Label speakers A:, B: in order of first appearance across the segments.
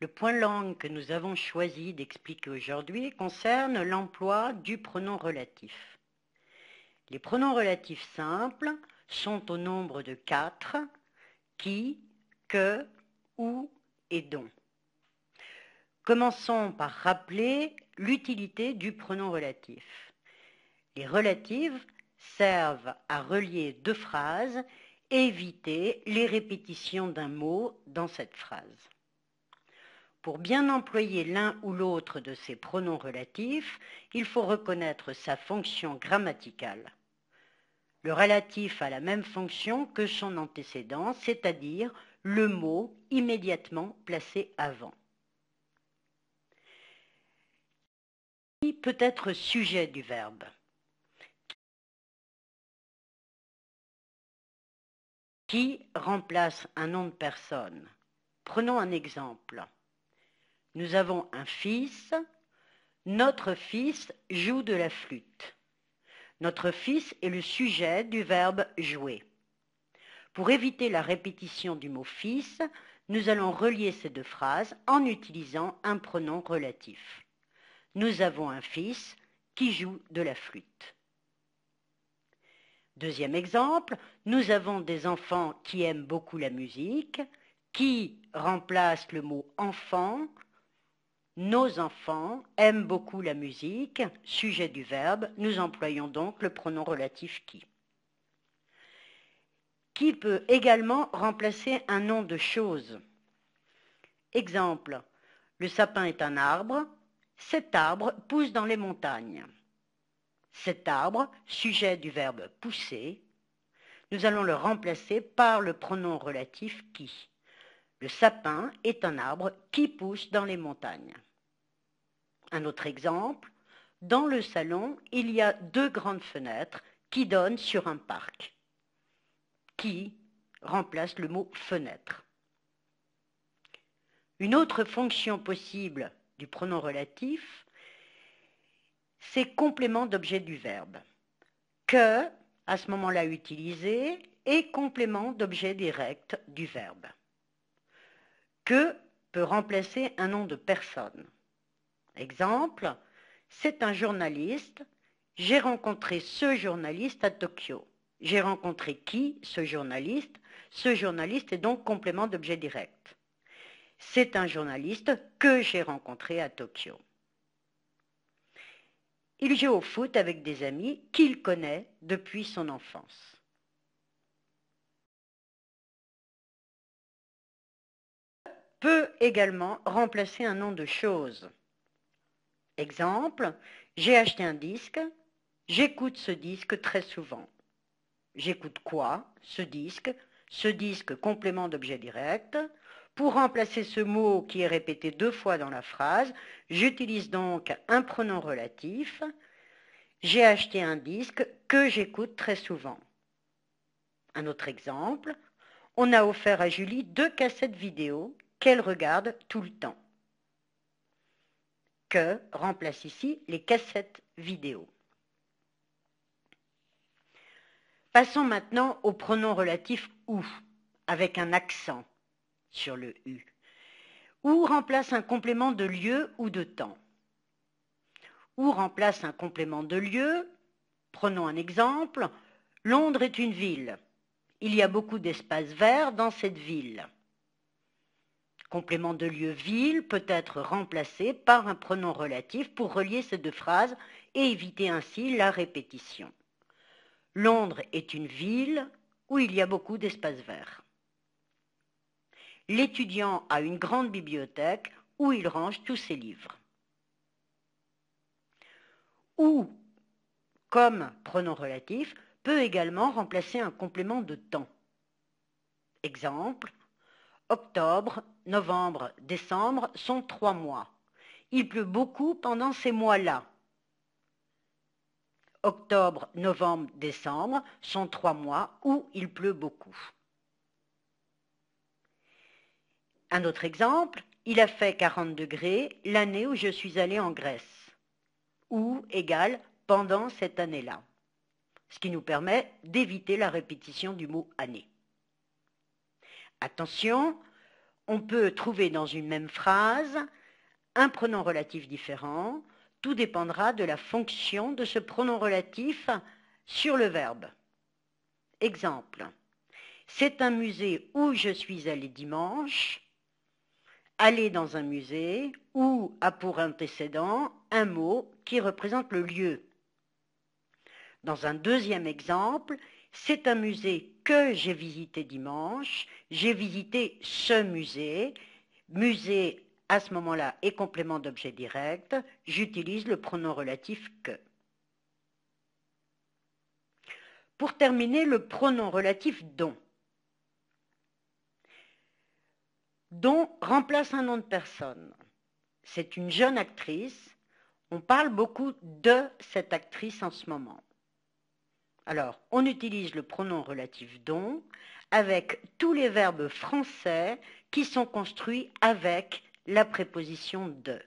A: Le point langue que nous avons choisi d'expliquer aujourd'hui concerne l'emploi du pronom relatif. Les pronoms relatifs simples sont au nombre de 4, qui, que, où et dont. Commençons par rappeler l'utilité du pronom relatif. Les relatives servent à relier deux phrases et éviter les répétitions d'un mot dans cette phrase. Pour bien employer l'un ou l'autre de ces pronoms relatifs, il faut reconnaître sa fonction grammaticale. Le relatif a la même fonction que son antécédent, c'est-à-dire le mot immédiatement placé avant. Qui peut être sujet du verbe? Qui remplace un nom de personne? Prenons un exemple. Nous avons un fils. Notre fils joue de la flûte. Notre fils est le sujet du verbe jouer. Pour éviter la répétition du mot fils, nous allons relier ces deux phrases en utilisant un pronom relatif. Nous avons un fils qui joue de la flûte. Deuxième exemple, nous avons des enfants qui aiment beaucoup la musique. Qui remplace le mot enfant? Nos enfants aiment beaucoup la musique. Sujet du verbe, nous employons donc le pronom relatif qui. Qui peut également remplacer un nom de chose. Exemple, le sapin est un arbre. Cet arbre pousse dans les montagnes. Cet arbre, sujet du verbe pousser, nous allons le remplacer par le pronom relatif qui. Le sapin est un arbre qui pousse dans les montagnes. Un autre exemple, dans le salon, il y a 2 grandes fenêtres qui donnent sur un parc. Qui remplace le mot fenêtre. Une autre fonction possible du pronom relatif, c'est complément d'objet du verbe. Que, à ce moment-là utilisé, est complément d'objet direct du verbe. Que peut remplacer un nom de personne. Exemple, c'est un journaliste. J'ai rencontré ce journaliste à Tokyo. J'ai rencontré qui? Ce journaliste. Ce journaliste est donc complément d'objet direct. C'est un journaliste que j'ai rencontré à Tokyo. Il joue au foot avec des amis qu'il connaît depuis son enfance. Peut également remplacer un nom de chose. Exemple, j'ai acheté un disque, j'écoute ce disque très souvent. J'écoute quoi? Ce disque complément d'objet direct. Pour remplacer ce mot qui est répété 2 fois dans la phrase, j'utilise donc un pronom relatif. J'ai acheté un disque que j'écoute très souvent. Un autre exemple, on a offert à Julie 2 cassettes vidéo qu'elle regarde tout le temps. Que remplace ici les cassettes vidéo. Passons maintenant au pronom relatif où, avec un accent sur le U. Où remplace un complément de lieu ou de temps. Où remplace un complément de lieu. Prenons un exemple. Londres est une ville. Il y a beaucoup d'espaces verts dans cette ville. Complément de lieu ville peut être remplacé par un pronom relatif pour relier ces 2 phrases et éviter ainsi la répétition. Londres est une ville où il y a beaucoup d'espaces verts. L'étudiant a une grande bibliothèque où il range tous ses livres. Où, comme pronom relatif, peut également remplacer un complément de temps. Exemple, octobre, novembre, décembre sont 3 mois. Il pleut beaucoup pendant ces mois-là. Octobre, novembre, décembre sont 3 mois où il pleut beaucoup. Un autre exemple, il a fait 40 degrés l'année où je suis allée en Grèce. Où égale pendant cette année-là. Ce qui nous permet d'éviter la répétition du mot année. Attention, on peut trouver dans une même phrase un pronom relatif différent. Tout dépendra de la fonction de ce pronom relatif sur le verbe. Exemple. C'est un musée où je suis allé dimanche. Aller dans un musée ou a pour antécédent un mot qui représente le lieu. Dans un deuxième exemple, c'est un musée que j'ai visité dimanche. J'ai visité ce musée. Musée, à ce moment-là, est complément d'objet direct. J'utilise le pronom relatif que. Pour terminer, le pronom relatif dont. Dont remplace un nom de personne. C'est une jeune actrice. On parle beaucoup de cette actrice en ce moment. Alors, on utilise le pronom relatif dont avec tous les verbes français qui sont construits avec la préposition de.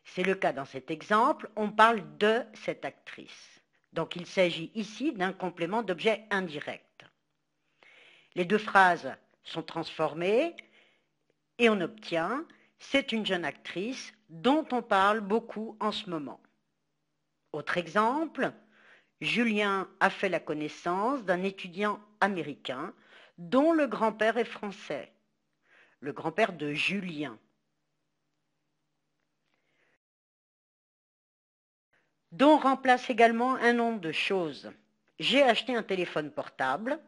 A: C'est le cas dans cet exemple, on parle de cette actrice. Donc il s'agit ici d'un complément d'objet indirect. Les deux phrases sont transformées et on obtient « c'est une jeune actrice dont on parle beaucoup en ce moment ». Autre exemple, Julien a fait la connaissance d'un étudiant américain dont le grand-père est français. Le grand-père de Julien. Dont remplace également un nombre de choses. J'ai acheté un téléphone portable.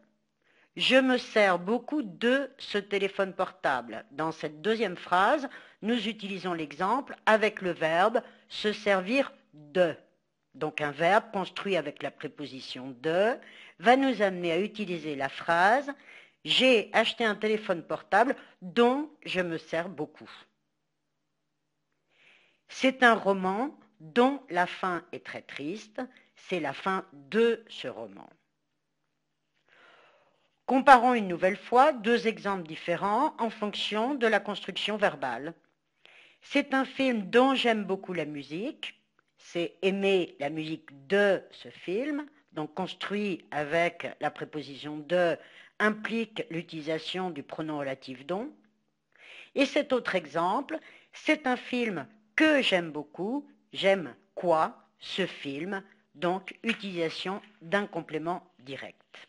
A: Je me sers beaucoup de ce téléphone portable. Dans cette deuxième phrase, nous utilisons l'exemple avec le verbe se servir de. Donc un verbe construit avec la préposition de va nous amener à utiliser la phrase « J'ai acheté un téléphone portable dont je me sers beaucoup ». C'est un roman dont la fin est très triste. C'est la fin de ce roman. Comparons une nouvelle fois deux exemples différents en fonction de la construction verbale. C'est un film dont j'aime beaucoup la musique. C'est aimer la musique de ce film, donc construit avec la préposition de implique l'utilisation du pronom relatif dont. Et cet autre exemple, c'est un film que j'aime beaucoup. J'aime quoi? Ce film, donc utilisation d'un complément direct.